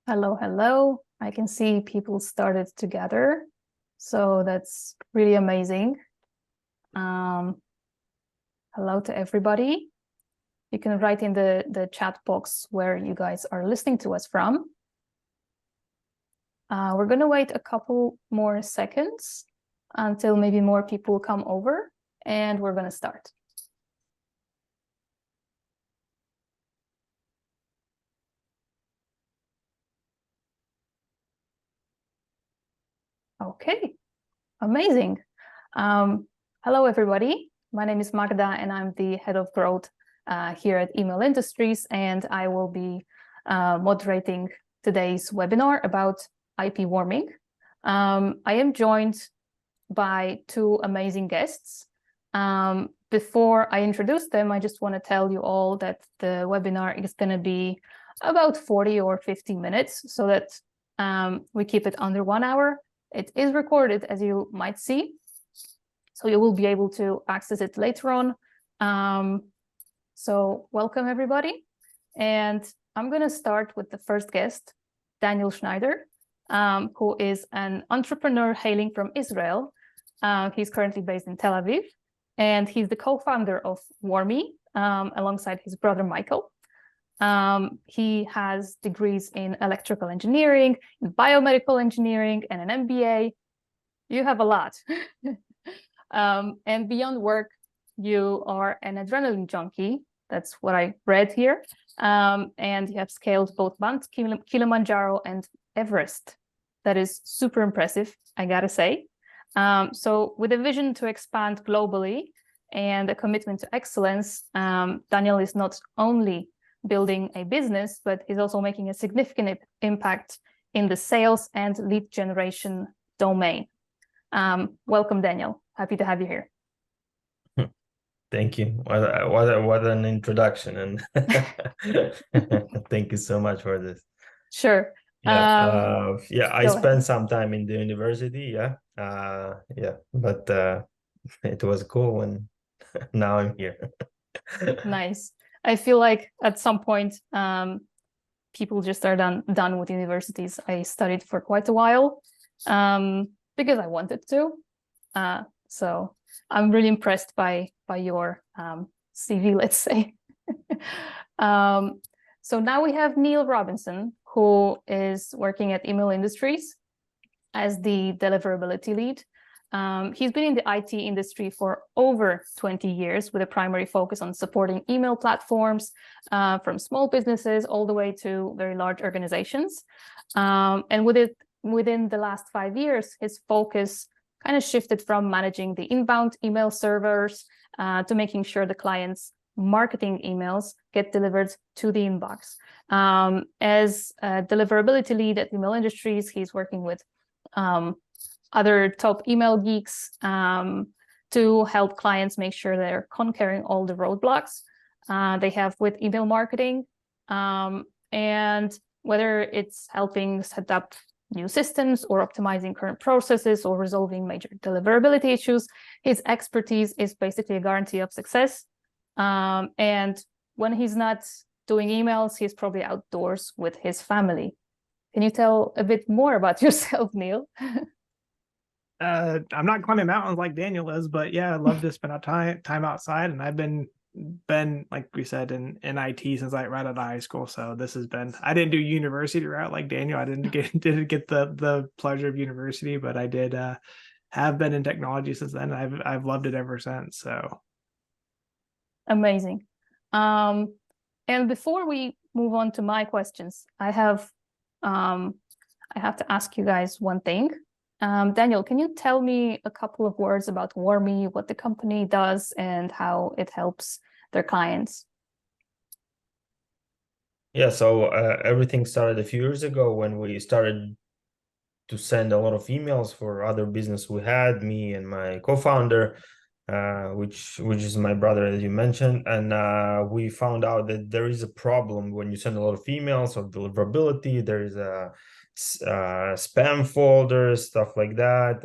Hello, hello. I can see people started to gather, so that's really amazing. Um, Hello to everybody. You can write in the chat box where you guys are listening to us from. We're going to wait a couple more seconds until maybe more people come over, and we're going to start. Okay, amazing. Hello, everybody. My name is Magda, and I'm the head of growth here at Email Industries, and I will be moderating today's webinar about IP warming. I am joined by two amazing guests. Before I introduce them, I just want to tell you all that the webinar is going to be about 40 or 50 minutes so that we keep it under 1 hour. It is recorded, as you might see, so you will be able to access it later on. So welcome, everybody. And I'm going to start with the first guest, Daniel Schneider, who is an entrepreneur hailing from Israel. He's currently based in Tel Aviv, and he's the co-founder of Warmy, alongside his brother, Michael. He has degrees in electrical engineering, in biomedical engineering, and an MBA. You have a lot. And beyond work, you are an adrenaline junkie. That's what I read here. And you have scaled both Mount Kilimanjaro and Everest. That is super impressive, I gotta say. So with a vision to expand globally and a commitment to excellence, Daniel is not only building a business, but he's also making a significant impact in the sales and lead generation domain. Welcome, Daniel. Happy to have you here. Thank you. What an introduction, and thank you so much for this. Sure. I spent some time in the university. But it was cool, and now I'm here. Nice. I feel like at some point, people just are done with universities. I studied for quite a while because I wanted to. So I'm really impressed by your CV, let's say. So now we have Neil Robinson, who is working at Email Industries as the deliverability lead. He's been in the IT industry for over 20 years with a primary focus on supporting email platforms from small businesses all the way to very large organizations. And within the last 5 years, his focus kind of shifted from managing the inbound email servers to making sure the client's marketing emails get delivered to the inbox. As a deliverability lead at Email Industries, he's working with other top email geeks to help clients make sure they're conquering all the roadblocks they have with email marketing. And whether it's helping set up new systems or optimizing current processes or resolving major deliverability issues, his expertise is basically a guarantee of success. And when he's not doing emails, he's probably outdoors with his family. Can you tell a bit more about yourself, Neil? I'm not climbing mountains like Daniel is, but yeah, I love to spend time outside, and I've been like we said in IT since right out of high school. So this has been, I didn't do university route like Daniel. I didn't get the pleasure of university, but I did have been in technology since then. I've loved it ever since. So amazing. And before we move on to my questions, I have to ask you guys one thing. Daniel, can you tell me a couple of words about Warmy, what the company does, and how it helps their clients? Yeah, so everything started a few years ago when we started to send a lot of emails for other business we had, me and my co-founder, which is my brother, as you mentioned. And we found out that there is a problem when you send a lot of emails or deliverability. There is a spam folders, stuff like that,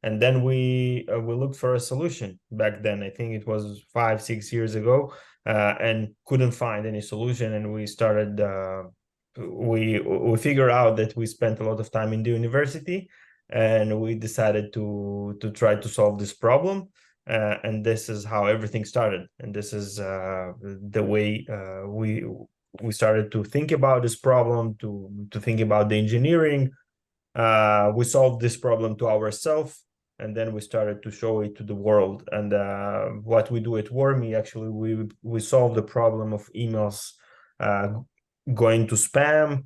and then we looked for a solution. Back then, I think it was 5-6 years ago, and couldn't find any solution, and we started we figured out that we spent a lot of time in the university, and we decided to try to solve this problem. And this is how everything started. And this is the way we started to think about this problem, to think about the engineering. We solved this problem to ourselves, and then we started to show it to the world. And what we do at Wormy, actually, we solve the problem of emails going to spam,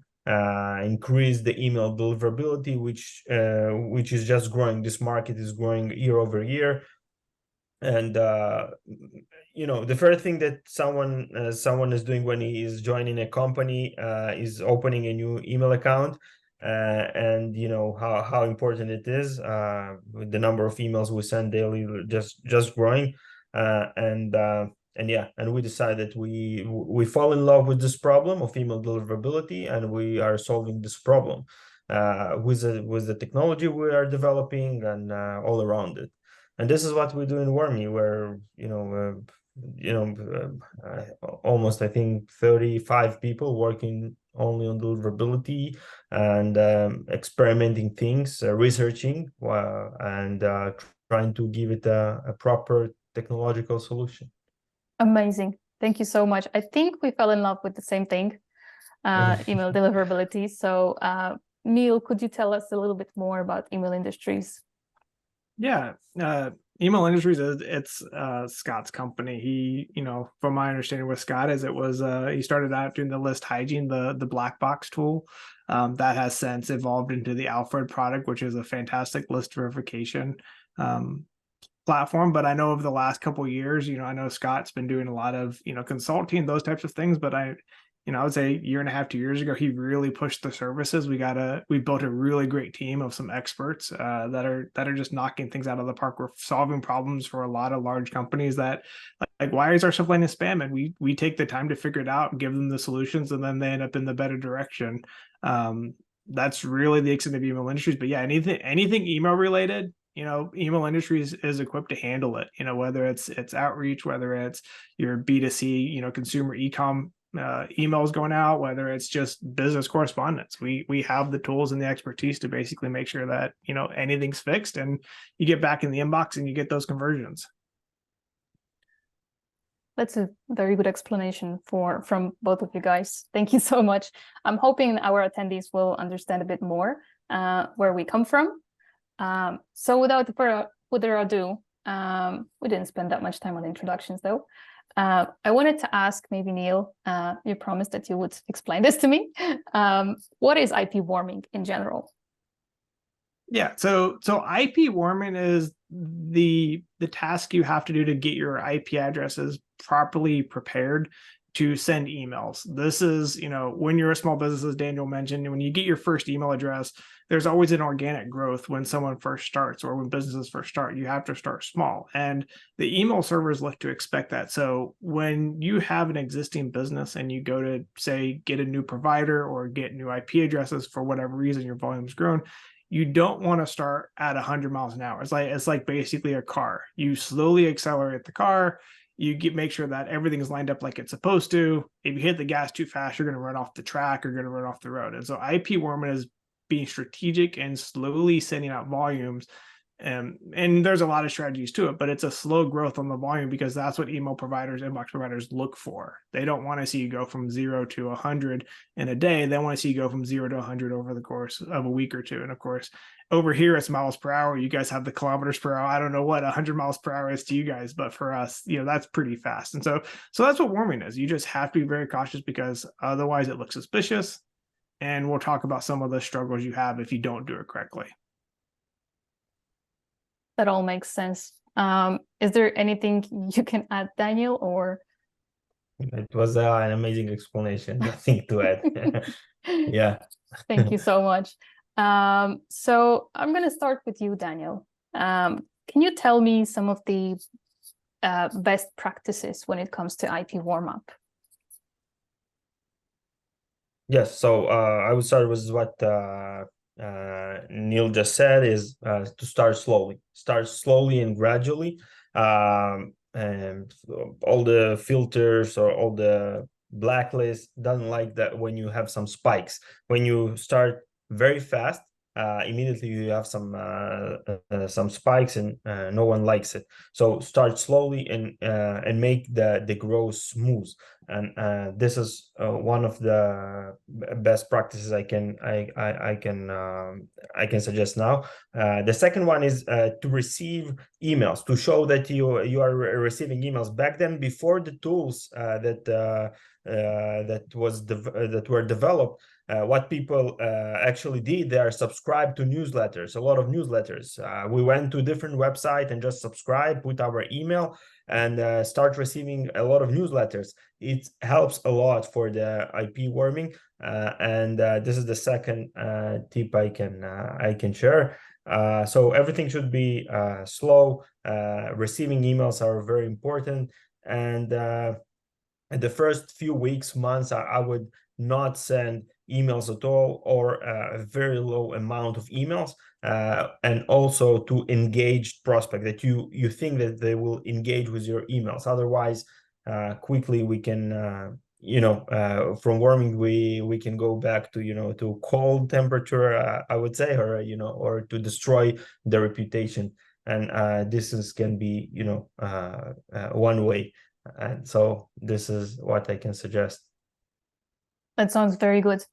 increase the email deliverability, which is just growing. This market is growing year over year. And the first thing that someone is doing when he is joining a company is opening a new email account. And how important it is, with the number of emails we send daily just growing. And we decided we fall in love with this problem of email deliverability, and we are solving this problem with the technology we are developing, and all around it. And this is what we do in Wormy, where almost, I think, 35 people working only on deliverability, and experimenting things, researching, and trying to give it a proper technological solution. Amazing. Thank you so much. I think we fell in love with the same thing, email deliverability. So Neil, could you tell us a little bit more about Email Industries? Yeah, Email Industries it's Scott's company. He, from my understanding with Scott, is he started out doing the list hygiene, the black box tool, that has since evolved into the Alfred product, which is a fantastic list verification platform. But I know over the last couple of years, I know Scott's been doing a lot of consulting, those types of things. But I would say 1.5 to 2 years ago, he really pushed the services. We built a really great team of some experts that are just knocking things out of the park. We're solving problems for a lot of large companies that, like, why is our stuff landing spam? And we take the time to figure it out and give them the solutions, and then they end up in the better direction. That's really the extent of Email Industries. But yeah, anything email related, Email Industries is equipped to handle it. Whether it's outreach, whether it's your B2C, consumer ecom emails going out, whether it's just business correspondence, we have the tools and the expertise to basically make sure that anything's fixed and you get back in the inbox and you get those conversions. That's a very good explanation from both of you guys. Thank you so much. I'm hoping our attendees will understand a bit more where we come from. So without further ado, we didn't spend that much time on introductions though. I wanted to ask, maybe Neil, you promised that you would explain this to me. What is IP warming in general? Yeah, so IP warming is the task you have to do to get your IP addresses properly prepared to send emails. This is, when you're a small business, as Daniel mentioned, when you get your first email address, there's always an organic growth when someone first starts, or when businesses first start. You have to start small, and the email servers look to expect that. So when you have an existing business and you go to, say, get a new provider or get new IP addresses for whatever reason, your volume's grown, you don't want to start at 100 miles an hour. It's like basically a car. You slowly accelerate the car. You make sure that everything is lined up like it's supposed to. If you hit the gas too fast, you're going to run off the track, or you're going to run off the road. And so IP warming is being strategic and slowly sending out volumes. And there's a lot of strategies to it, but it's a slow growth on the volume, because that's what email providers, inbox providers look for. They don't want to see you go from 0 to 100 in a day. They want to see you go from 0 to 100 over the course of a week or two. And of course, over here it's miles per hour. You guys have the kilometers per hour. I don't know what 100 miles per hour is to you guys, but for us, that's pretty fast. And so that's what warming is. You just have to be very cautious, because otherwise it looks suspicious. And we'll talk about some of the struggles you have if you don't do it correctly. That all makes sense. Is there anything you can add, Daniel, or? It was an amazing explanation. Nothing to add. Yeah. Thank you so much. So I'm going to start with you, Daniel. Can you tell me some of the best practices when it comes to IP warm-up? Yes, so I would start with what Neil just said, is to start slowly and gradually. And all the filters, or all the blacklist, doesn't like that when you have some spikes. When you start very fast, immediately you have some spikes, and no one likes it. So start slowly and make the growth smooth. And this is one of the best practices I can suggest now. The second one is to receive emails, to show that you are receiving emails. Back then, before the tools that were developed, what people actually did, they are subscribed to newsletters, a lot of newsletters. We went to a different website and just subscribe, put our email, and start receiving a lot of newsletters. It helps a lot for the IP warming, and this is the second tip I can share. So everything should be slow. Receiving emails are very important, and the first few weeks, months, I would not send emails at all, or a very low amount of emails, and also to engaged prospect that you think that they will engage with your emails. Otherwise, quickly we can from warming we can go back to to cold temperature, I would say, or or to destroy the reputation. And this can be one way. And so this is what I can suggest. That sounds very good.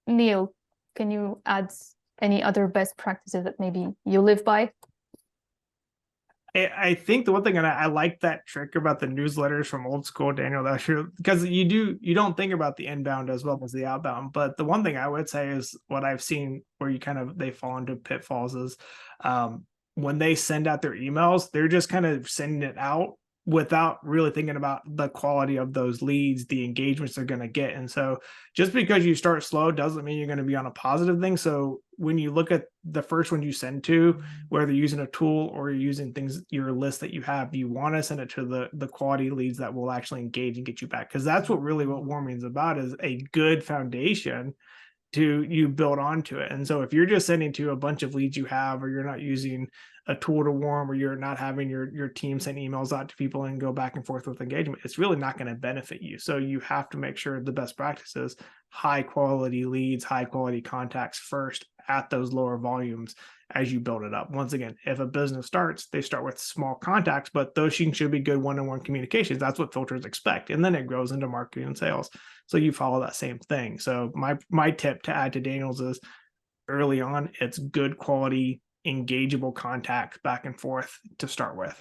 Neil, can you add any other best practices that maybe you live by? I think the one thing, and I like that trick about the newsletters from old school, Daniel, that's true, because you don't think about the inbound as well as the outbound. But the one thing I would say is what I've seen where they fall into pitfalls is when they send out their emails, they're just kind of sending it out without really thinking about the quality of those leads, the engagements they're going to get. And so just because you start slow doesn't mean you're going to be on a positive thing. So when you look at the first one you send to, whether you're using a tool or you're using your list that you have, you want to send it to the quality leads that will actually engage and get you back. Because that's what warming is about, is a good foundation you build onto it. And so if you're just sending to a bunch of leads you have, or you're not using a tool to warm, or you're not having your team send emails out to people and go back and forth with engagement, it's really not going to benefit you. So you have to make sure the best practice is high quality leads, high quality contacts first at those lower volumes as you build it up. Once again, if a business starts, they start with small contacts, but those should be good one-on-one communications. That's what filters expect. And then it grows into marketing and sales. So you follow that same thing. So my tip to add to Daniel's is early on, it's good quality, engageable contacts back and forth to start with.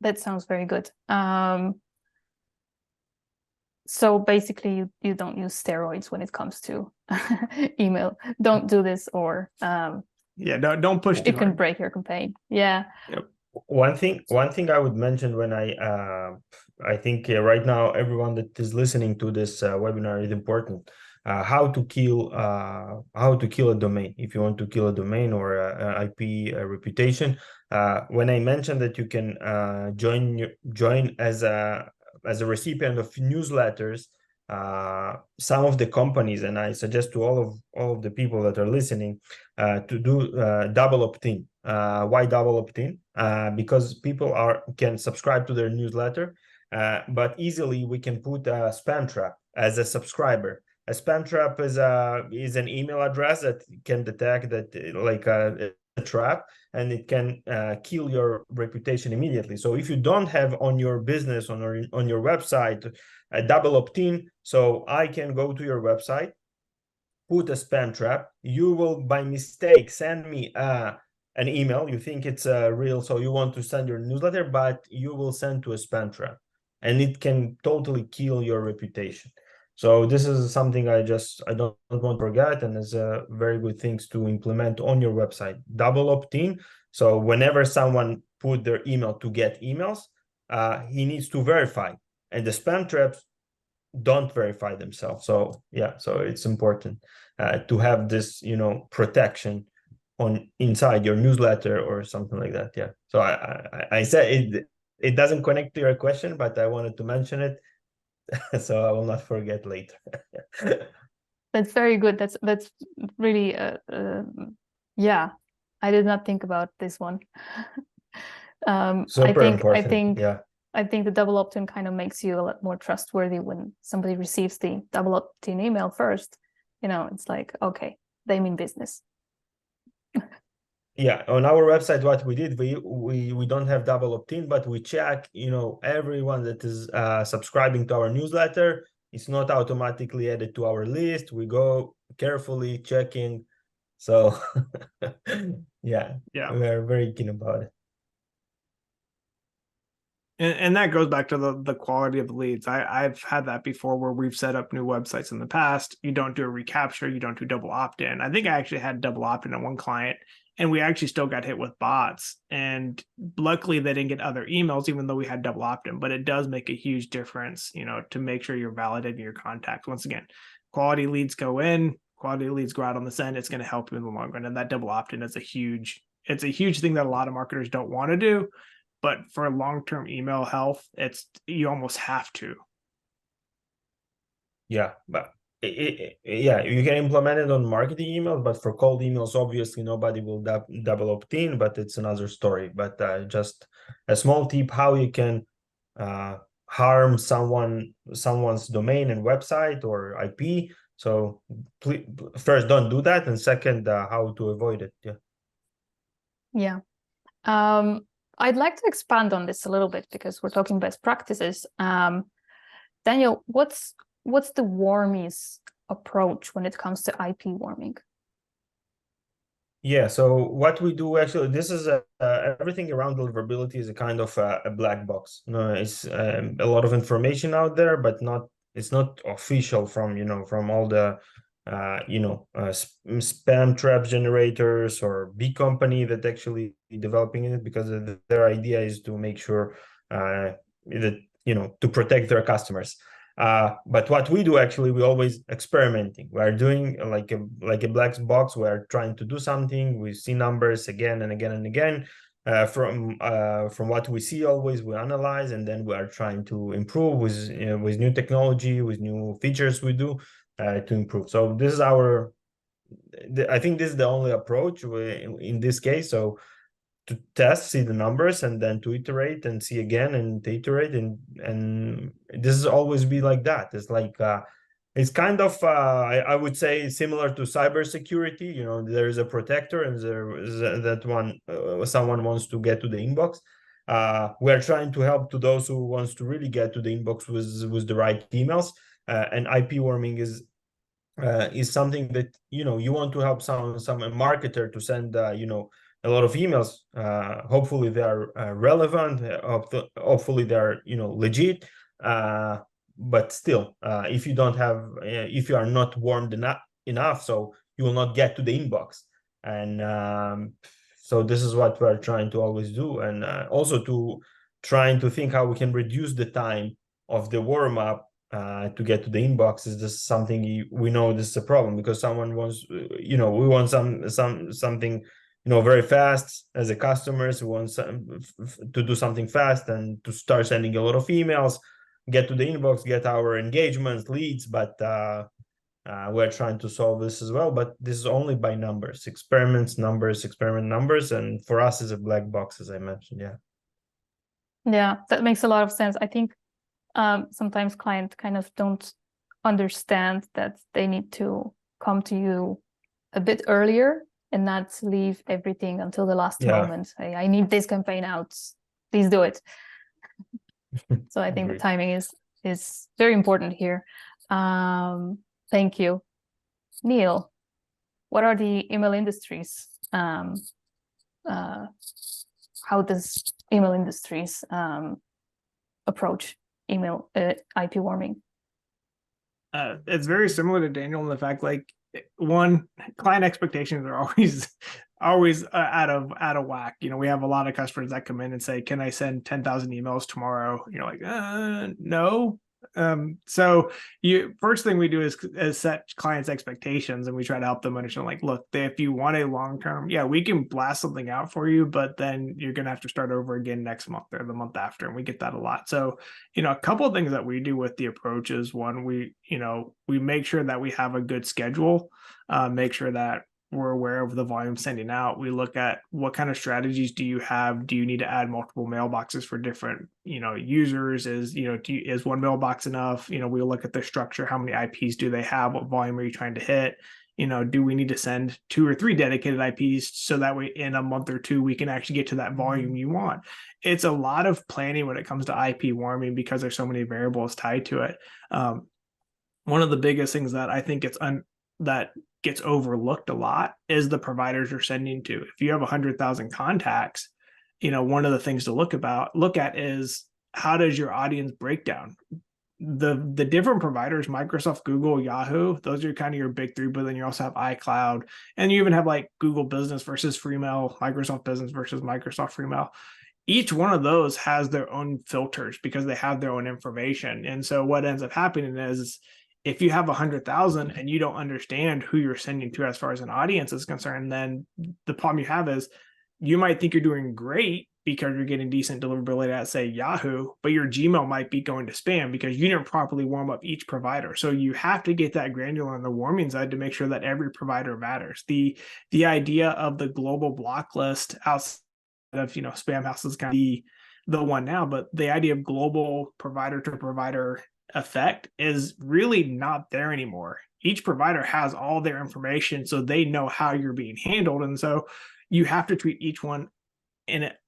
That sounds very good. So basically, you don't use steroids when it comes to email. Don't do this, or yeah, don't push too it can hard. break your campaign. Yeah. Yep. One thing I would mention, when I think right now everyone that is listening to this webinar is important. How to kill a domain. If you want to kill a domain or a IP reputation, when I mentioned that you can join as a recipient of newsletters, some of the companies, and I suggest to all of the people that are listening to do double opt-in. Why double opt-in? Because people can subscribe to their newsletter, but easily we can put a spam trap as a subscriber. A spam trap is an email address that can detect that, like a trap, and it can kill your reputation immediately. So if you don't have on your business, on your website, a double opt-in, so I can go to your website, put a spam trap, you will by mistake send me an email, you think it's real, so you want to send your newsletter, but you will send to a spam trap, and it can totally kill your reputation. So this is something I don't want to forget, and it's a very good things to implement on your website. Double opt-in. So whenever someone put their email to get emails, he needs to verify, and the spam traps don't verify themselves. So yeah, so it's important to have this, protection on inside your newsletter or something like that. Yeah. So I said it doesn't connect to your question, but I wanted to mention it. So I will not forget later. That's very good. That's really yeah. I did not think about this one. Super important. I think yeah. I think the double opt-in kind of makes you a lot more trustworthy when somebody receives the double opt-in email first. It's like, okay, they mean business. Yeah, on our website, what we did, we don't have double opt-in, but we check, everyone that is subscribing to our newsletter. It's not automatically added to our list. We go carefully checking. So yeah, we're very keen about it. And that goes back to the quality of the leads. I've had that before where we've set up new websites in the past. You don't do a recapture, you don't do double opt-in. I think I actually had double opt-in on one client, and we actually still got hit with bots. And luckily they didn't get other emails, even though we had double opt-in. But it does make a huge difference, to make sure you're validating your contacts. Once again, quality leads go in, quality leads go out on the send. It's going to help you in the long run. And that double opt-in is a huge thing that a lot of marketers don't want to do. But for long-term email health, you almost have to. Yeah, but you can implement it on marketing emails, but for cold emails, obviously nobody will double opt-in, but it's another story. But just a small tip how you can harm someone's domain and website or IP. So please, first, don't do that, and second, how to avoid it. Yeah. I'd like to expand on this a little bit because we're talking best practices. Daniel, what's the warmies approach when it comes to IP warming? Yeah, so what we do actually, this is everything around deliverability is a kind of a black box. No, it's a lot of information out there, but it's not official from all the spam trap generators or big company that actually developing it, because their idea is to make sure that to protect their customers. But what we do actually, we always experimenting. We are doing like a black box. We are trying to do something. We see numbers again and again and again. From what we see, always we analyze, and then we are trying to improve with new technology, with new features we do to improve. So this is I think this is the only approach in this case. So to test, see the numbers, and then to iterate and see again and iterate, and this is always be like that. It's like it's kind of I would say similar to cybersecurity. There is a protector, and there is that one someone wants to get to the inbox. We are trying to help to those who wants to really get to the inbox with the right emails. And IP warming is something that you want to help some marketer to send a lot of emails. Hopefully they are relevant. Hopefully they are legit. But still, if you don't have, if you are not warmed enough, so you will not get to the inbox. And so this is what we're trying to always do, and also to trying to think how we can reduce the time of the warm up to get to the inbox. Is this something we know this is a problem, because someone wants, we want something very fast as a customers. We want to do something fast and to start sending a lot of emails, get to the inbox, get our engagements, leads. But we're trying to solve this as well. But this is only by numbers, experiment numbers, and for us is a black box, as I mentioned. Yeah, that makes a lot of sense. I think sometimes clients kind of don't understand that they need to come to you a bit earlier and not leave everything until the last moment. I need this campaign out, please do it. So I think the timing is very important here. Thank you. Neil, what are the email industries? How does email industries approach email IP warming? It's very similar to Daniel in the fact, like, one, client expectations are always out of whack. We have a lot of customers that come in and say, "Can I send 10,000 emails tomorrow?" You're like, no. So first thing we do is set clients' expectations, and we try to help them understand, like, look, if you want a long-term, we can blast something out for you, but then you're going to have to start over again next month or the month after. And we get that a lot. So, a couple of things that we do with the approach is, one, we make sure that we have a good schedule, make sure that we're aware of the volume sending out, we look at what kind of strategies do you have? Do you need to add multiple mailboxes for different, users? Is one mailbox enough? We look at the structure. How many IPs do they have? What volume are you trying to hit? Do we need to send 2 or 3 dedicated IPs so that way in a month or 2 we can actually get to that volume you want? It's a lot of planning when it comes to IP warming because there's so many variables tied to it. One of the biggest things that I think that gets overlooked a lot is the providers you're sending to. If you have 100,000 contacts, one of the things to look at is how does your audience break down? The different providers, Microsoft, Google, Yahoo, those are kind of your big 3, but then you also have iCloud, and you even have like Google Business versus Freemail, Microsoft Business versus Microsoft Freemail. Each one of those has their own filters because they have their own information. And so what ends up happening is if you have 100,000 and you don't understand who you're sending to as far as an audience is concerned, then the problem you have is you might think you're doing great because you're getting decent deliverability at, say, Yahoo, but your Gmail might be going to spam because you didn't properly warm up each provider. So you have to get that granular on the warming side to make sure that every provider matters. The idea of the global block list outside of, Spam House is kind of the one now, but the idea of global provider to provider effect is really not there anymore. Each provider has all their information, so they know how you're being handled. And so you have to treat each one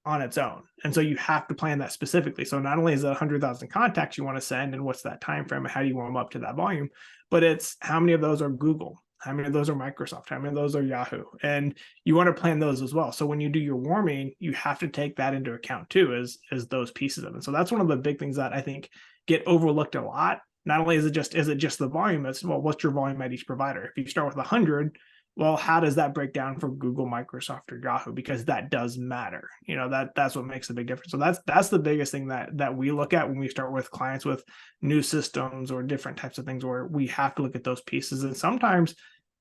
on its own. And so you have to plan that specifically. So not only is it 100,000 contacts you want to send and what's that time frame and how do you warm up to that volume, but it's how many of those are Google, how many of those are Microsoft, how many of those are Yahoo, and you want to plan those as well. So when you do your warming, you have to take that into account too, as those pieces of it. So that's one of the big things that I think get overlooked a lot. Not only is it just the volume, it's, well, what's your volume at each provider? If you start with 100, well, how does that break down for Google, Microsoft, or Yahoo? Because that does matter. That's what makes a big difference. So that's the biggest thing that we look at when we start with clients with new systems or different types of things, where we have to look at those pieces. And sometimes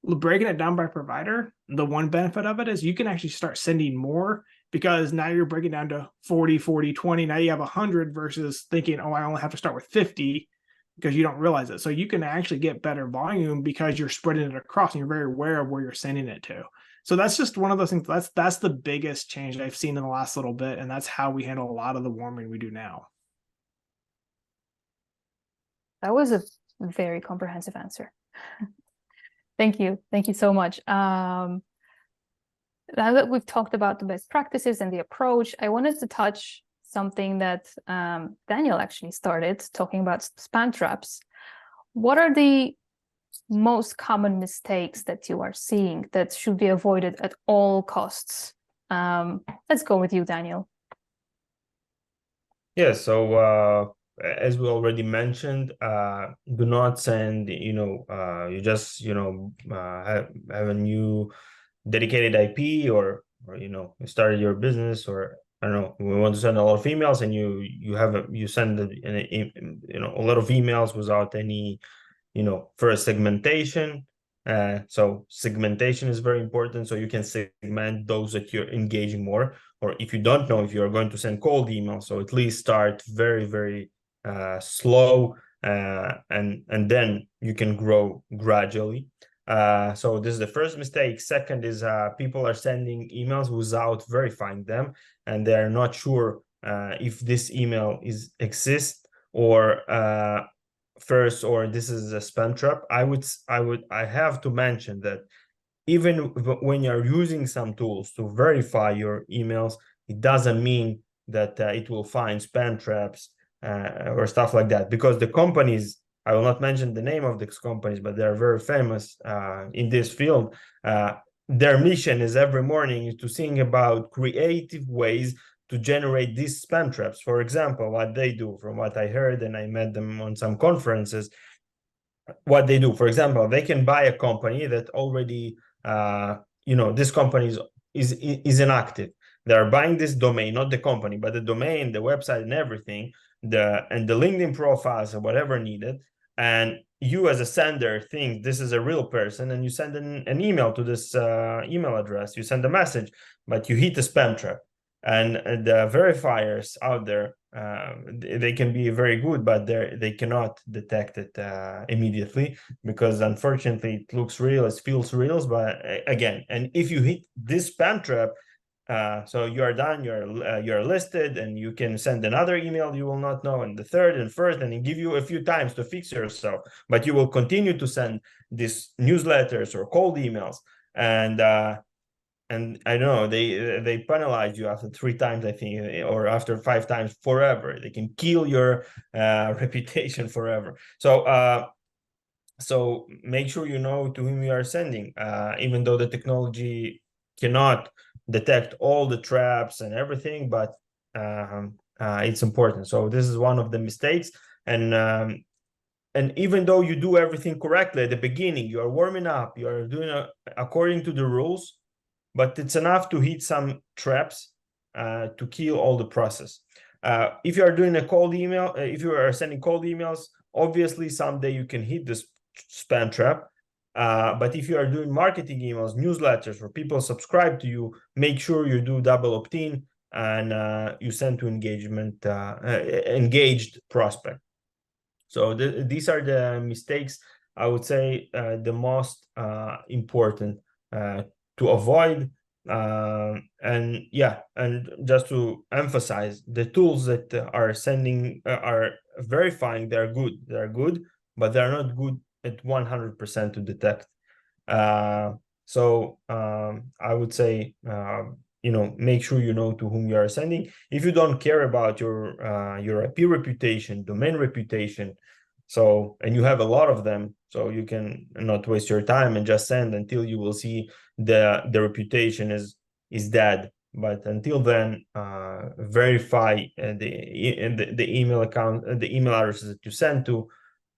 breaking it down by provider, the one benefit of it is you can actually start sending more because now you're breaking down to 40, 40, 20. Now you have 100 versus thinking, oh, I only have to start with 50. Because you don't realize it. So you can actually get better volume because you're spreading it across and you're very aware of where you're sending it to. So that's just one of those things. That's the biggest change I've seen in the last little bit. And that's how we handle a lot of the warming we do now. That was a very comprehensive answer. Thank you. Thank you so much. Now that we've talked about the best practices and the approach, I wanted to touch something that Daniel actually started talking about, spam traps. What are the most common mistakes that you are seeing that should be avoided at all costs? Let's go with you, Daniel. Yeah, so as we already mentioned, do not send, you just, have a new dedicated IP or you started your business, or I don't know, we want to send a lot of emails and you send a lot of emails without any, first segmentation. So segmentation is very important. So you can segment those that you're engaging more, or if you don't know if you're going to send cold emails, so at least start very, very slow, and then you can grow gradually. So this is the first mistake. Second is people are sending emails without verifying them, and they're not sure if this email exists or first, or this is a spam trap. I have to mention that even when you're using some tools to verify your emails, it doesn't mean that it will find spam traps or stuff like that, because the companies, I will not mention the name of these companies, but they're very famous in this field. Their mission is every morning to think about creative ways to generate these spam traps. For example, what they do, from what I heard, and I met them on some conferences, what they do, for example, they can buy a company that already, this company is inactive. They're buying this domain, not the company, but the domain, the website, and everything, the LinkedIn profiles or whatever needed. And you as a sender think this is a real person, and you send an email to this email address, you send a message, but you hit the spam trap. And the verifiers out there they can be very good, but they cannot detect it immediately, because unfortunately it looks real, it feels real, but again, and if you hit this spam trap, so you are done, you're listed, and you can send another email you will not know, and the third and first, and it give you a few times to fix yourself, but you will continue to send these newsletters or cold emails, and I don't know, they penalize you after 3 times, I think, or after 5 times forever. They can kill your reputation forever. So make sure you know to whom you are sending, even though the technology cannot detect all the traps and everything, but it's important. So this is one of the mistakes, and even though you do everything correctly at the beginning, you are warming up, you are doing according to the rules, but it's enough to hit some traps to kill all the process. If you are doing a cold email, if you are sending cold emails, obviously someday you can hit this spam trap. But if you are doing marketing emails, newsletters, or people subscribe to you, make sure you do double opt-in and you send to engaged prospect. So these are the mistakes, I would say, the most important to avoid. And yeah, and just to emphasize, the tools that are sending are verifying they're good, but they're not good at 100% to detect. So I would say, make sure you know to whom you are sending. If you don't care about your IP reputation, domain reputation, and you have a lot of them, so you can not waste your time and just send until you will see the reputation is dead. But until then, verify the email account, the email addresses that you send to.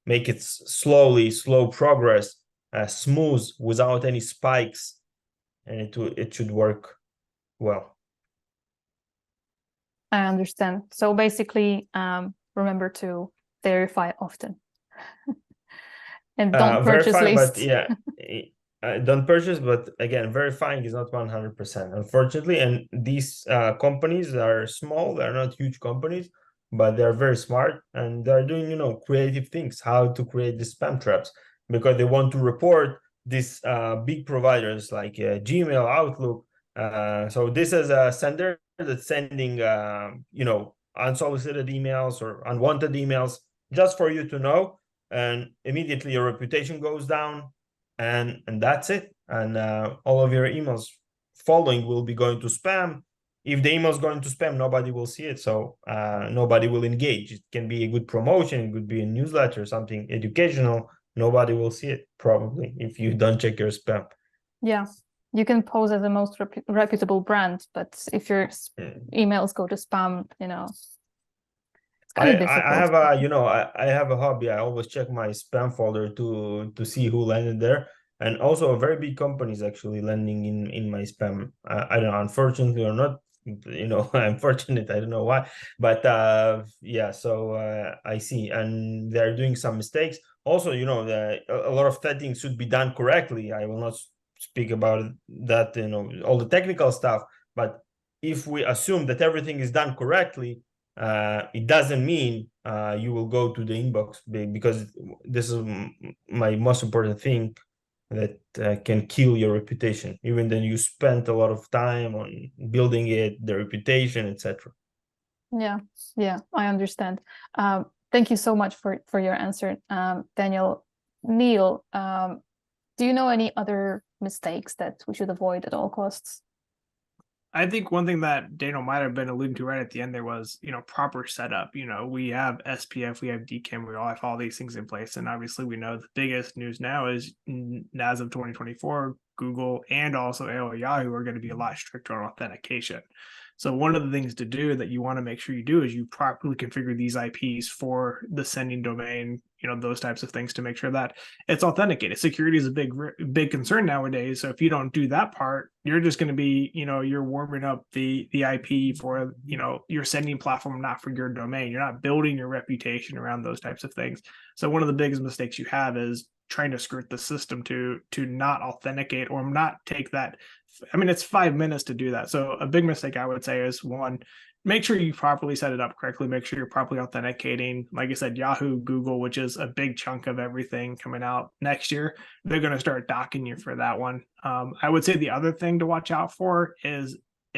Make it slow progress, smooth, without any spikes, and it should work well. I understand. So basically, remember to verify often. And don't purchase verify, least. but yeah, don't purchase, but again, verifying is not 100%, unfortunately. And these companies are small, they're not huge companies, but they're very smart, and they're doing creative things, how to create the spam traps, because they want to report these big providers like Gmail, Outlook. So this is a sender that's sending unsolicited emails or unwanted emails, just for you to know, and immediately your reputation goes down, and that's it. And all of your emails following will be going to spam. If the email is going to spam, nobody will see it, so nobody will engage. It can be a good promotion, it could be a newsletter, something educational. Nobody will see it probably if you don't check your spam. Yeah, you can pose as the most reputable brand, but if your emails go to spam, it's kind of difficult. I have I have a hobby. I always check my spam folder to see who landed there, and also very big companies actually landing in my spam. I don't know, unfortunately or not, I'm fortunate. I don't know why, but yeah. So I see, and they're doing some mistakes. Also, a lot of settings should be done correctly. I will not speak about that, all the technical stuff, but if we assume that everything is done correctly, it doesn't mean you will go to the inbox, because this is my most important thing that can kill your reputation, even then you spent a lot of time on building it, the reputation, etc. Yeah, I understand. Thank you so much for your answer, Daniel. Neil, do you know any other mistakes that we should avoid at all costs? I think one thing that Daniel might have been alluding to right at the end there was, proper setup. We have SPF, we have DKIM, we all have all these things in place. And obviously we know the biggest news now is, as of 2024, Google and also AOL Yahoo are going to be a lot stricter on authentication. So one of the things to do that you want to make sure you do is you properly configure these IPs for the sending domain, those types of things, to make sure that it's authenticated. Security is a big concern nowadays. So if you don't do that part, you're just going to be, you're warming up the IP for, your sending platform, not for your domain. You're not building your reputation around those types of things. So one of the biggest mistakes you have is trying to skirt the system to not authenticate or not take that. I mean, it's 5 minutes to do that. So a big mistake I would say is, one, make sure you properly set it up correctly. Make sure you're properly authenticating. Like I said, Yahoo, Google, which is a big chunk of everything coming out next year, they're going to start docking you for that one. I would say the other thing to watch out for is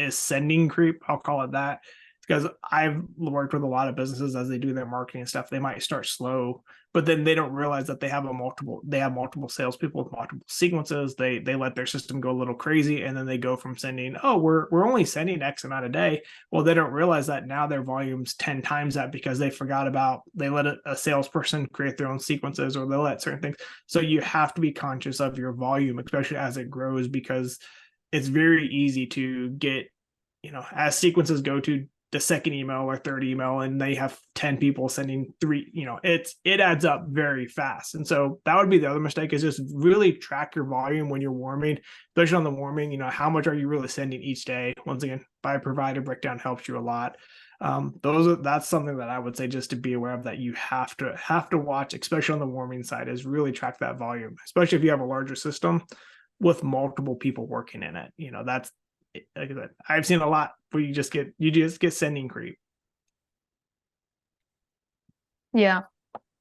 sending creep. I'll call it that, because I've worked with a lot of businesses as they do their marketing and stuff. They might start slow, but then they don't realize that they have multiple salespeople with multiple sequences. They let their system go a little crazy, and then they go from sending, oh, we're only sending X amount a day. Well, they don't realize that now their volume's 10 times that, because they let a salesperson create their own sequences, or they let certain things. So you have to be conscious of your volume, especially as it grows, because it's very easy to get, as sequences go to the second email or third email, and they have 10 people sending 3, it adds up very fast. And so that would be the other mistake, is just really track your volume when you're warming, especially on the warming. How much are you really sending each day? Once again, by provider breakdown helps you a lot. That's something that I would say just to be aware of, that you have to watch, especially on the warming side, is really track that volume, especially if you have a larger system with multiple people working in it. That's, like I said, I've seen a lot where you just get sending creep. Yeah,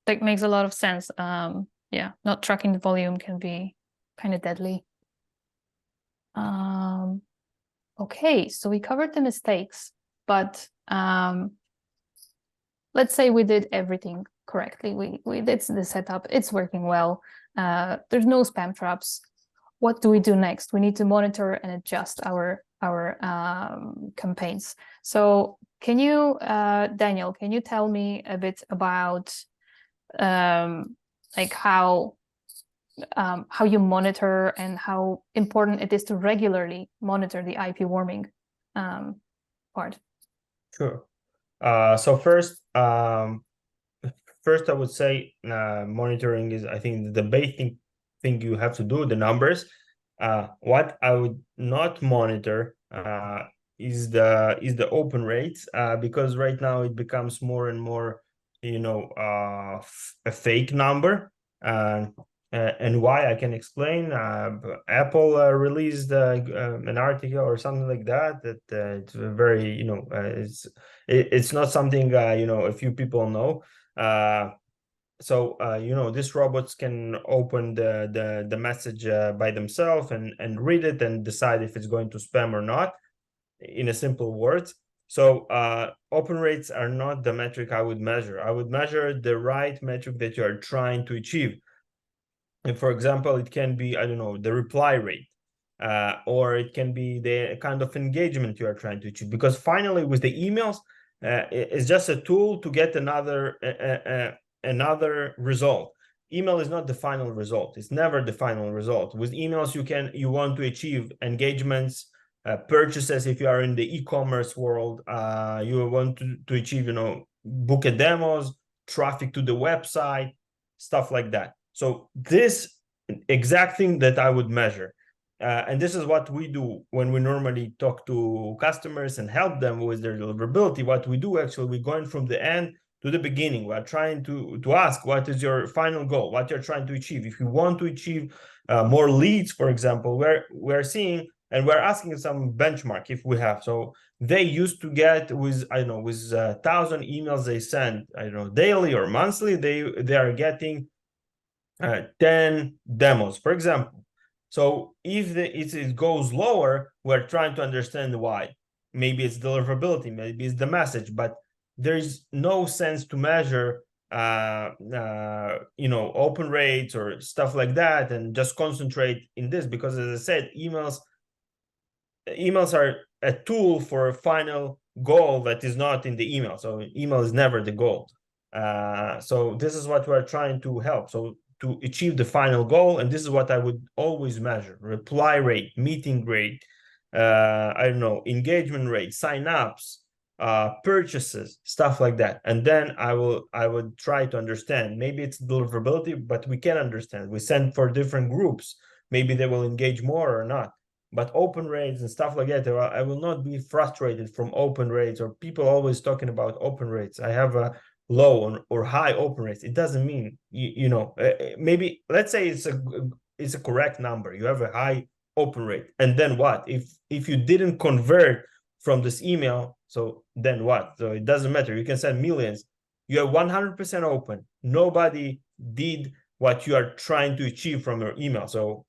that makes a lot of sense. Yeah, not tracking the volume can be kind of deadly. Okay, so we covered the mistakes, but let's say we did everything correctly. We did the setup, it's working well. There's no spam traps. What do we do next? We need to monitor and adjust our campaigns. So can you, Daniel, can you tell me a bit about like how you monitor and how important it is to regularly monitor the IP warming part? Sure. So first I would say monitoring is, I think, the basic thing you have to do, the numbers. What I would not monitor is the open rates, because right now it becomes more and more, a fake number. And why, I can explain. Apple released an article or something like that it's very, it's not something a few people know. So these robots can open the message by themselves and read it and decide if it's going to spam or not, in a simple words. So open rates are not the metric I would measure. I would measure the right metric that you are trying to achieve. And for example, it can be, I don't know, the reply rate, or it can be the kind of engagement you are trying to achieve. Because finally, with the emails, it's just a tool to get another result. Email is not the final result. It's never the final result. With emails, you want to achieve engagements, purchases. If you are in the e-commerce world, you want to achieve, book a demos, traffic to the website, stuff like that. So this exact thing that I would measure. And this is what we do when we normally talk to customers and help them with their deliverability. What we do, actually, we're going from the end to the beginning. We're trying to ask, what is your final goal, what you're trying to achieve. If you want to achieve more leads, for example, we're seeing, and we're asking some benchmark if we have. So they used to get, with 1,000 emails they send, daily or monthly, they are getting 10 demos, for example. So if it goes lower, we're trying to understand why. Maybe it's deliverability, maybe it's the message, but there's no sense to measure open rates or stuff like that and just concentrate in this, because, as I said, emails are a tool for a final goal that is not in the email. So email is never the goal. So this is what we're trying to help. So to achieve the final goal, and this is what I would always measure: reply rate, meeting rate, engagement rate, sign-ups, purchases, stuff like that. And then I would try to understand. Maybe it's deliverability, but we can understand. We send for different groups. Maybe they will engage more or not. But open rates and stuff like that, I will not be frustrated from open rates, or people always talking about open rates. I have a low or high open rates. It doesn't mean maybe, let's say it's a correct number. You have a high open rate, and then what if you didn't convert from this email. So then what? So it doesn't matter. You can send millions. You are 100% open. Nobody did what you are trying to achieve from your email. So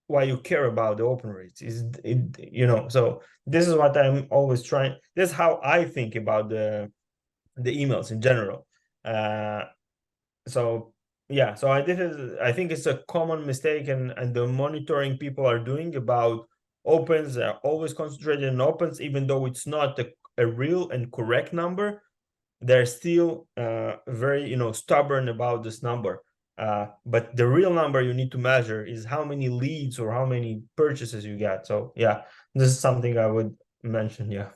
why you care about the open rates is it, so this is what I'm always trying. This is how I think about the emails in general. So yeah, so I think it's a common mistake, and the monitoring people are doing about opens are always concentrated on opens, even though it's not a real and correct number. They're still very stubborn about this number. But the real number you need to measure is how many leads or how many purchases you get. So yeah, this is something I would mention. Yeah.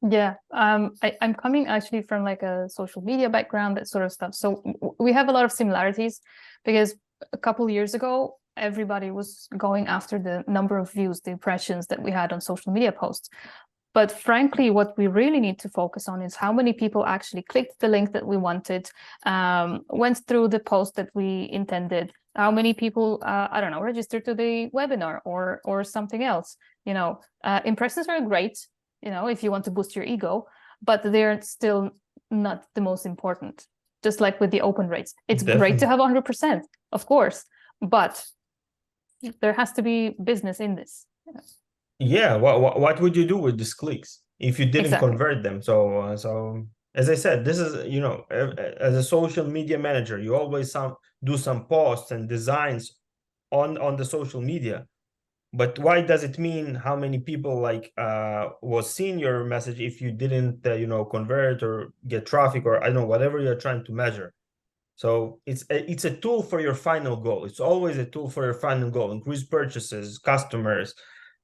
Yeah, I'm coming actually from like a social media background, that sort of stuff. So we have a lot of similarities, because a couple years ago, everybody was going after the number of views, the impressions that we had on social media posts. But frankly, what we really need to focus on is how many people actually clicked the link that we wanted, went through the post that we intended, how many people, I don't know, registered to the webinar or something else. Impressions are great, if you want to boost your ego, but they're still not the most important. Just like with the open rates, it's great to have 100%, of course, but there has to be business in this. Yeah, what would you do with these clicks if you didn't convert them? So as I said, this is as a social media manager, you always do some posts and designs on the social media. But why does it mean how many people was seeing your message if you didn't convert or get traffic, or I don't know, whatever you're trying to measure? So it's a tool for your final goal. It's always a tool for your final goal: increase purchases, customers,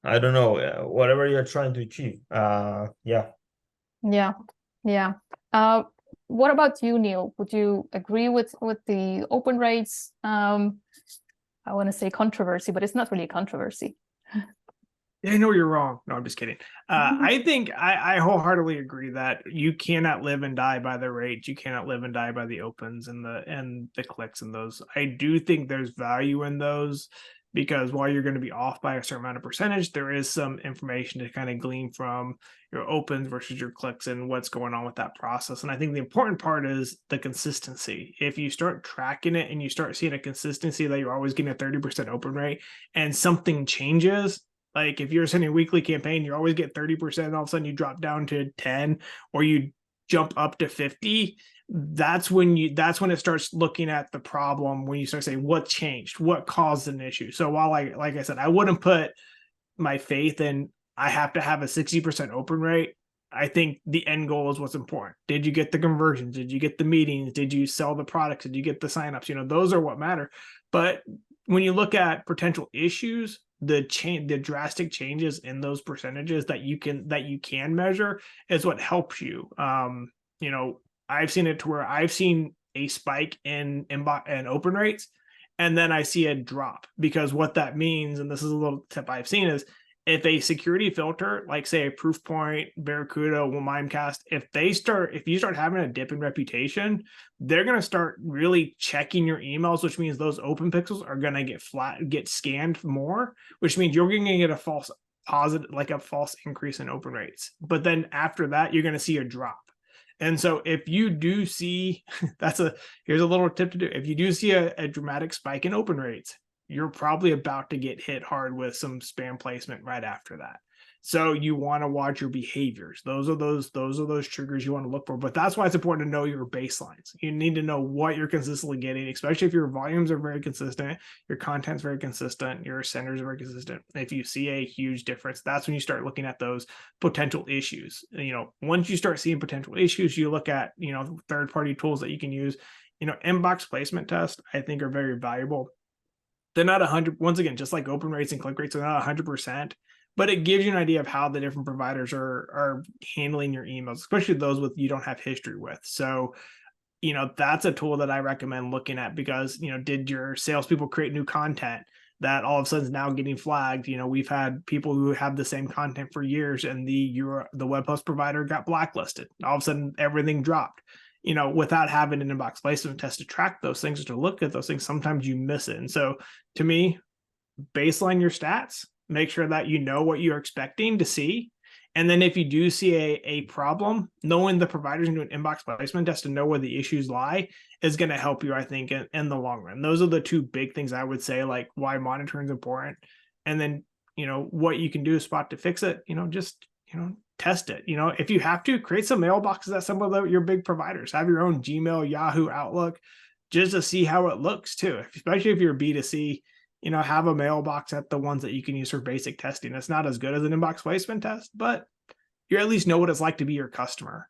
I don't know, whatever you're trying to achieve. Yeah. What about you, Neil? Would you agree with the open rates? I want to say controversy, but it's not really a controversy. Yeah, no, you're wrong. No, I'm just kidding. I think I wholeheartedly agree that you cannot live and die by the rates. You cannot live and die by the opens and the clicks and those. I do think there's value in those, because while you're going to be off by a certain amount of percentage, there is some information to kind of glean from your opens versus your clicks and what's going on with that process. And I think the important part is the consistency. If you start tracking it and you start seeing a consistency that you're always getting a 30% open rate and something changes, like if you're sending a weekly campaign, you always get 30%, and all of a sudden you drop down to 10, or you jump up to 50. That's when it starts looking at the problem, when you start saying what changed, what caused an issue. So while like I said, I wouldn't put my faith in I have to have a 60% open rate. I think the end goal is what's important. Did you get the conversions? Did you get the meetings? Did you sell the products? Did you get the signups? Those are what matter. But when you look at potential issues, the drastic changes in those percentages that you can measure is what helps you. I've seen it to where I've seen a spike in open rates, and then I see a drop, because what that means, and this is a little tip I've seen, is if a security filter, like say a Proofpoint, Barracuda, Mimecast, if you start having a dip in reputation, they're going to start really checking your emails, which means those open pixels are going to get scanned more, which means you're going to get a false positive, like a false increase in open rates. But then after that, you're going to see a drop. And so if you do see, here's a little tip to do. If you do see a dramatic spike in open rates, you're probably about to get hit hard with some spam placement right after that. So you want to watch your behaviors. Those are those triggers you want to look for. But that's why it's important to know your baselines. You need to know what you're consistently getting, especially if your volumes are very consistent, your content's very consistent, your senders are very consistent. If you see a huge difference, that's when you start looking at those potential issues. Once you start seeing potential issues, you look at, third-party tools that you can use. Inbox placement tests, I think, are very valuable. They're not 100, once again, just like open rates and click rates, they're not 100%, but it gives you an idea of how the different providers are handling your emails, especially those you don't have history with. So, that's a tool that I recommend looking at, because, did your salespeople create new content that all of a sudden is now getting flagged? We've had people who have the same content for years, and the web host provider got blacklisted. All of a sudden, everything dropped. Without having an inbox placement test to track those things or to look at those things, sometimes you miss it. And so to me, baseline your stats, make sure that you know what you're expecting to see, And then if you do see a problem, knowing the providers and doing inbox placement test to know where the issues lie is going to help you, I think, in the long run. Those are the two big things I would say, like why monitoring is important. And then, what you can do is spot to fix it, just, test it. If you have to, create some mailboxes at some of your big providers. Have your own Gmail, Yahoo, Outlook, just to see how it looks too, especially if you're B2C. Have a mailbox at the ones that you can use for basic testing. It's not as good as an inbox placement test, but you at least know what it's like to be your customer.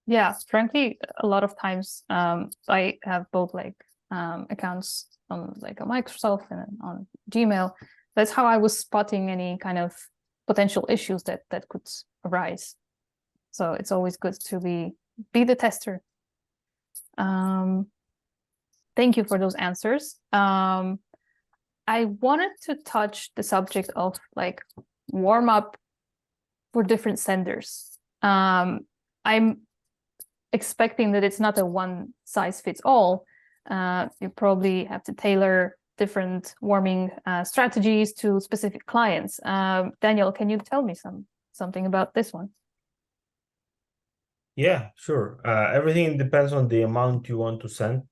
Yeah, frankly, a lot of times I have both like accounts on like a Microsoft and on Gmail. That's how I was spotting any kind of potential issues that could arise. So it's always good to be the tester. Thank you for those answers. I wanted to touch the subject of like warm up for different senders. I'm expecting that it's not a one size fits all. You probably have to tailor different warming strategies to specific clients. Daniel, can you tell me something about this one? Yeah, sure. Everything depends on the amount you want to send.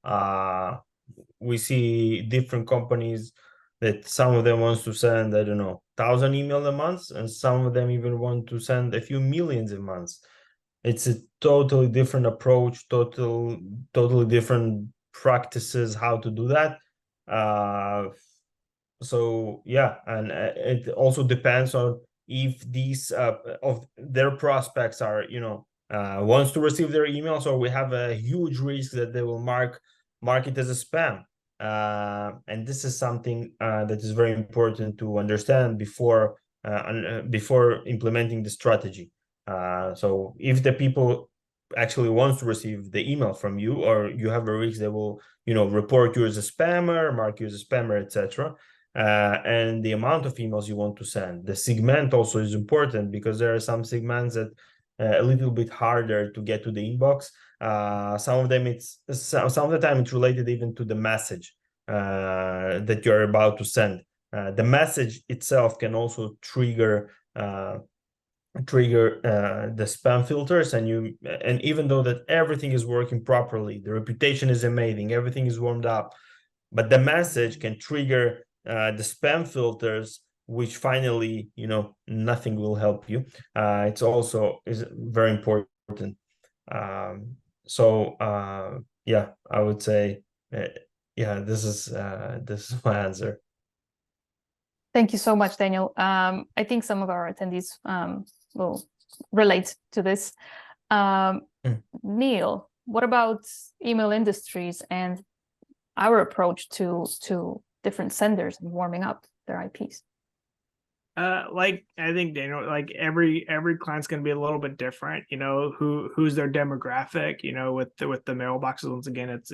We see different companies that some of them wants to send, I don't know, 1,000 emails a month, and some of them even want to send a few millions a month. It's a totally different approach, totally different practices how to do that. So yeah, and it also depends on if these of their prospects are, wants to receive their emails, or we have a huge risk that they will mark it as a spam. And this is something that is very important to understand before implementing the strategy. So if the people actually wants to receive the email from you, or you have a risk they will, report you as a spammer, mark you as a spammer, etc. And the amount of emails you want to send. The segment also is important, because there are some segments that a little bit harder to get to the inbox. Some of the time it's related even to the message that you're about to send. The message itself can also trigger the spam filters, and even though that everything is working properly, the reputation is amazing, everything is warmed up, but the message can trigger the spam filters, which finally, nothing will help you. It's also is very important. Yeah, I would say, yeah, this is my answer. Thank you so much, Daniel. I think some of our attendees will relate to this. Neil, what about email industries and our approach to different senders and warming up their IPs? Like I think, Daniel, like every client's going to be a little bit different. Who's their demographic. With the mailboxes, once again, it's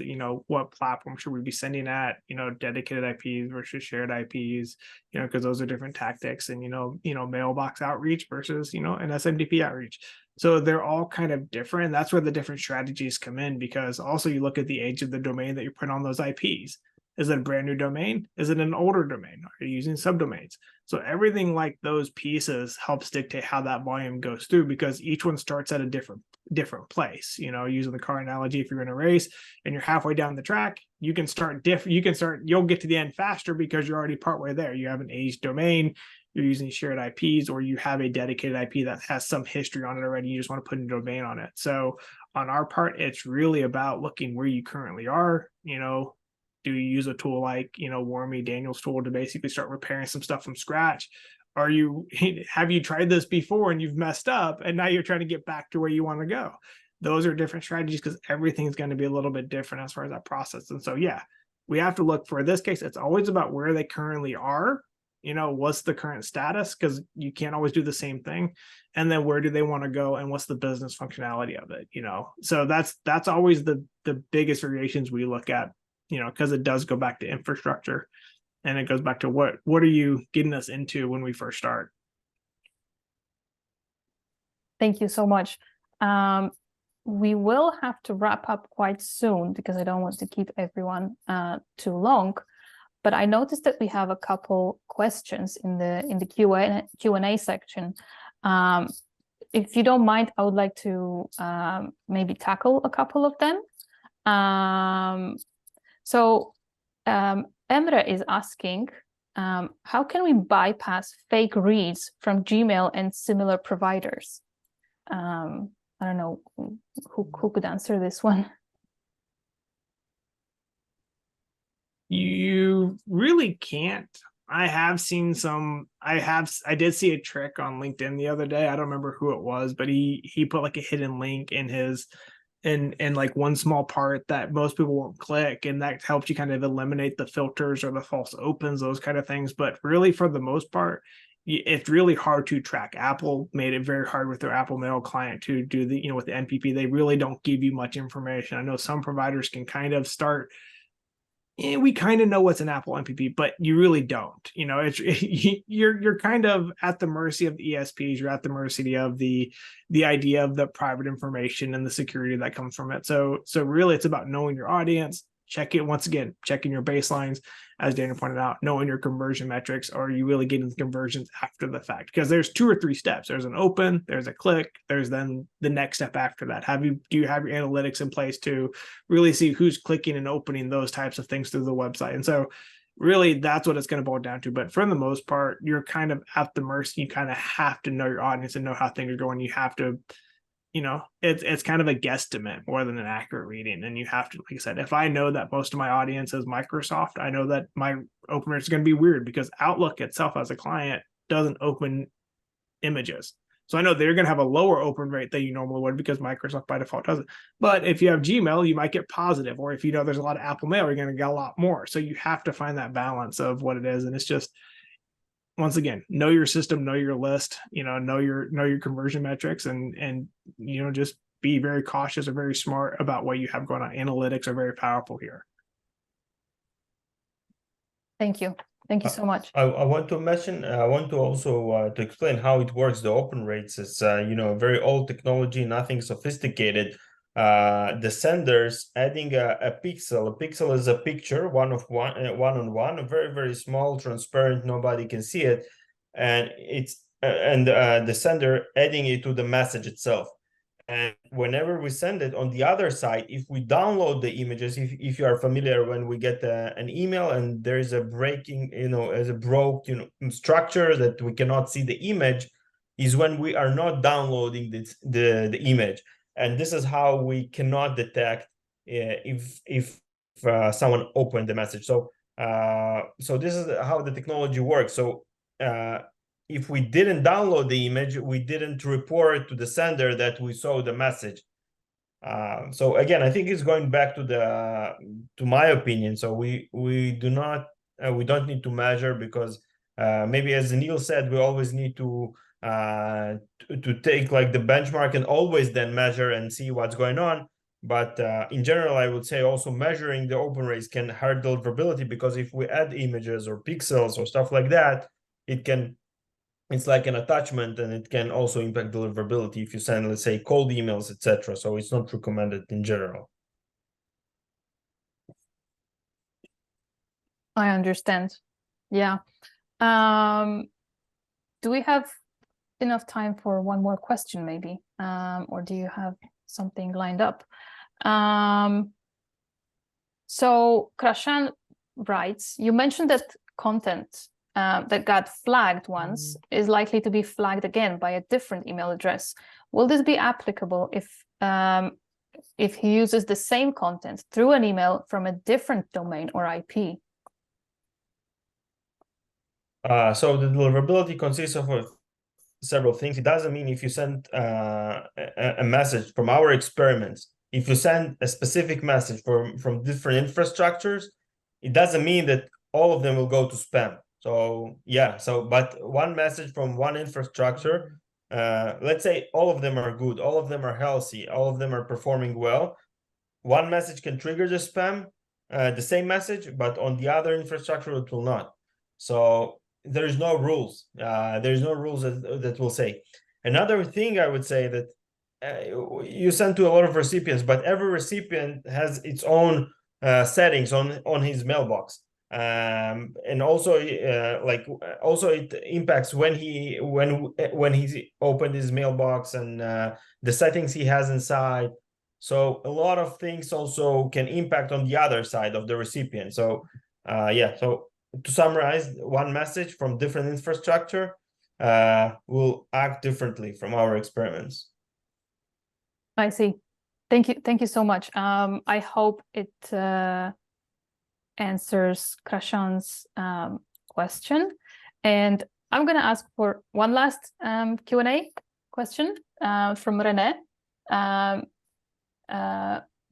what platform should we be sending at? Dedicated IPs versus shared IPs. Because those are different tactics, and mailbox outreach versus an SMTP outreach. So they're all kind of different. That's where the different strategies come in, because also you look at the age of the domain that you put on those IPs. Is it a brand new domain? Is it an older domain? Are you using subdomains? So everything like those pieces helps dictate how that volume goes through, because each one starts at a different place. Using the car analogy, if you're in a race and you're halfway down the track, you'll get to the end faster because you're already partway there. You have an aged domain, you're using shared IPs, or you have a dedicated IP that has some history on it already. You just want to put a domain on it. So on our part, it's really about looking where you currently are. Do you use a tool like, Warmy, Daniel's tool, to basically start repairing some stuff from scratch? Have you tried this before and you've messed up and now you're trying to get back to where you want to go? Those are different strategies, because everything's going to be a little bit different as far as that process. And so, yeah, we have to look for, in this case, it's always about where they currently are. What's the current status? Because you can't always do the same thing. And then where do they want to go, and what's the business functionality of it? So that's always the biggest variations we look at, because it does go back to infrastructure, and it goes back to what are you getting us into when we first start. Thank you so much. We will have to wrap up quite soon, because I don't want to keep everyone too long. But I noticed that we have a couple questions in the Q&A section. If you don't mind, I would like to maybe tackle a couple of them. Emre is asking, how can we bypass fake reads from Gmail and similar providers? I don't know who could answer this one. You really can't. I have seen some. I did see a trick on LinkedIn the other day. I don't remember who it was, but he put like a hidden link in his in like one small part that most people won't click, and that helps you kind of eliminate the filters or the false opens, those kind of things. But really, for the most part, it's really hard to track. Apple made it very hard with their Apple Mail client to do the, with the NPP. They really don't give you much information. I know some providers can kind of start. We kind of know what's an Apple MPP, but you really don't. It's you're kind of at the mercy of the ESPs. You're at the mercy of the idea of the private information and the security that comes from it. So really, it's about knowing your audience. Checking your baselines, as Daniel pointed out, knowing your conversion metrics. Or are you really getting the conversions after the fact? Because there's 2 or 3 steps. There's an open, there's a click, there's then the next step after that. Do you have your analytics in place to really see who's clicking and opening those types of things through the website? And so really, that's what it's going to boil down to. But for the most part, you're kind of at the mercy. You kind of have to know your audience and know how things are going. You have to, it's kind of a guesstimate more than an accurate reading. And you have to, like I said, if I know that most of my audience is Microsoft, I know that my open rate is going to be weird because Outlook itself as a client doesn't open images. So I know they're going to have a lower open rate than you normally would because Microsoft by default doesn't. But if you have Gmail, you might get positive. Or if there's a lot of Apple Mail, you're going to get a lot more. So you have to find that balance of what it is. And it's just, once again, know your system, know your list, know your conversion metrics, and just be very cautious or very smart about what you have going on. Analytics are very powerful here. Thank you so much. I want to mention. I want to also to explain how it works. The open rates is very old technology, nothing sophisticated. The senders adding a pixel. A pixel is a picture, one on one, a very, very small, transparent, nobody can see it, and the sender adding it to the message itself. And whenever we send it, on the other side, if we download the images, if you are familiar, when we get an email and there is a breaking, as a broke, structure that we cannot see the image, is when we are not downloading the image. And this is how we cannot detect if someone opened the message. So this is how the technology works. So if we didn't download the image, we didn't report to the sender that we saw the message. So again, I think it's going back to my opinion. So we don't need to measure because maybe, as Neil said, we always need to take like the benchmark and always then measure and see what's going on. But in general, I would say also measuring the open rates can hurt deliverability, because if we add images or pixels or stuff like that, it's like an attachment, and it can also impact deliverability if you send, let's say, cold emails, etc. So it's not recommended in general. I understand. Yeah. Do we have enough time for one more question, maybe? Or do you have something lined up? So Krashan writes, you mentioned that content that got flagged once is likely to be flagged again by a different email address. Will this be applicable if he uses the same content through an email from a different domain or IP? So the deliverability consists of several things. It doesn't mean if you send a message from our experiments, if you send a specific message from different infrastructures, it doesn't mean that all of them will go to spam. So yeah, but one message from one infrastructure, let's say all of them are good, all of them are healthy, all of them are performing well. One message can trigger the spam, the same message, but on the other infrastructure it will not. So there's no rules. There's no rules that will say. Another thing I would say that you send to a lot of recipients, but every recipient has its own settings on his mailbox. And also also it impacts when he's opened his mailbox and the settings he has inside. So a lot of things also can impact on the other side of the recipient. So so to summarize, one message from different infrastructure will act differently from our experiments. I see. Thank you so much. I hope it answers Krashan's question. And I'm going to ask for one last Q&A question from René.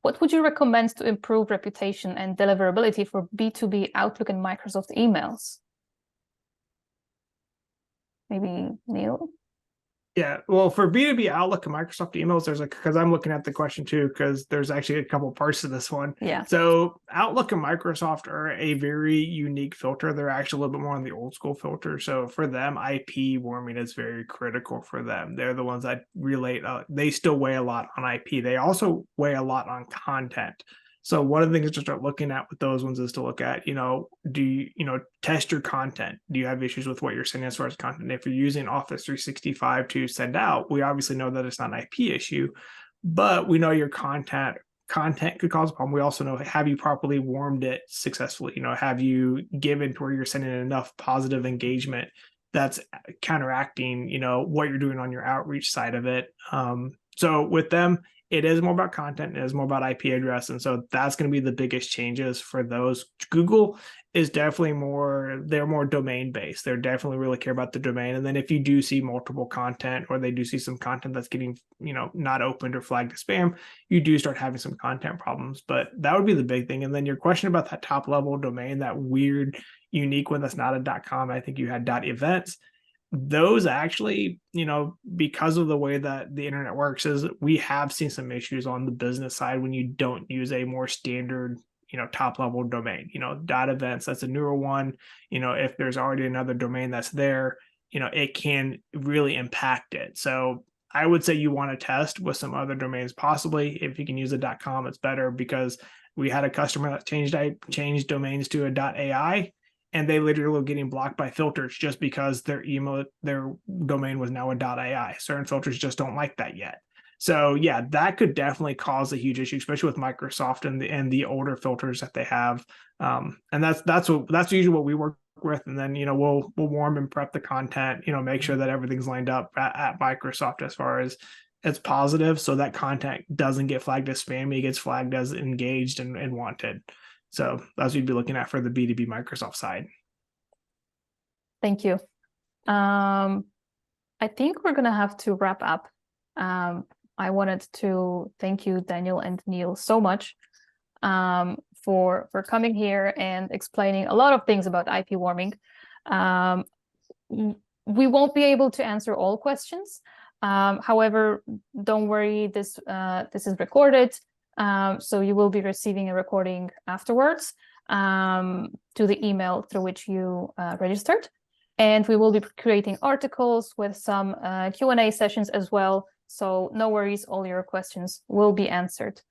What would you recommend to improve reputation and deliverability for B2B Outlook and Microsoft emails? Maybe Neil? Yeah, well, for B2B Outlook and Microsoft emails, because I'm looking at the question too, because there's actually a couple parts to this one. Yeah. So Outlook and Microsoft are a very unique filter. They're actually a little bit more on the old school filter. So for them, IP warming is very critical for them. They're the ones that relate. They still weigh a lot on IP. They also weigh a lot on content. So one of the things to start looking at with those ones is to look at, do you, test your content? Do you have issues with what you're sending as far as content? If you're using Office 365 to send out, we obviously know that it's not an IP issue, but we know your content could cause a problem. We also know, have you properly warmed it successfully? Have you given to where you're sending enough positive engagement that's counteracting, what you're doing on your outreach side of it. So with them, it is more about content. It is more about IP address. And so that's going to be the biggest changes for those. Google is definitely they're more domain based. They're definitely really care about the domain. And then if you do see multiple content, or they do see some content that's getting, not opened or flagged as spam, you do start having some content problems. But that would be the big thing. And then your question about that top level domain, that weird, unique one that's not a .com, I think you had .events. Those actually, because of the way that the internet works, is we have seen some issues on the business side when you don't use a more standard, top level domain. .events, that's a newer one. If there's already another domain that's there, it can really impact it. So I would say you want to test with some other domains, possibly. If you can use a .com, it's better, because we had a customer that changed domains to a .ai. And they literally were getting blocked by filters just because their domain was now a .ai. Certain filters just don't like that yet. So yeah, that could definitely cause a huge issue, especially with Microsoft and the older filters that they have. And that's usually what we work with. And then we'll warm and prep the content. Make sure that everything's lined up at Microsoft as far as it's positive, so that content doesn't get flagged as spammy, it gets flagged as engaged and wanted. So that's what you'd be looking at for the B2B Microsoft side. Thank you. I think we're going to have to wrap up. I wanted to thank you, Daniel and Neil, so much for coming here and explaining a lot of things about IP warming. We won't be able to answer all questions. However, don't worry, this is recorded. So you will be receiving a recording afterwards to the email through which you registered. And we will be creating articles with some Q&A sessions as well. So no worries, all your questions will be answered.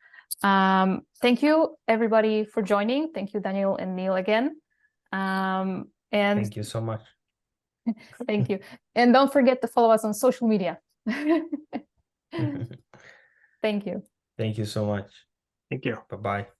Thank you, everybody, for joining. Thank you, Daniel and Neil, again. And thank you so much. Thank you. And don't forget to follow us on social media. Thank you. Thank you so much. Thank you. Bye-bye.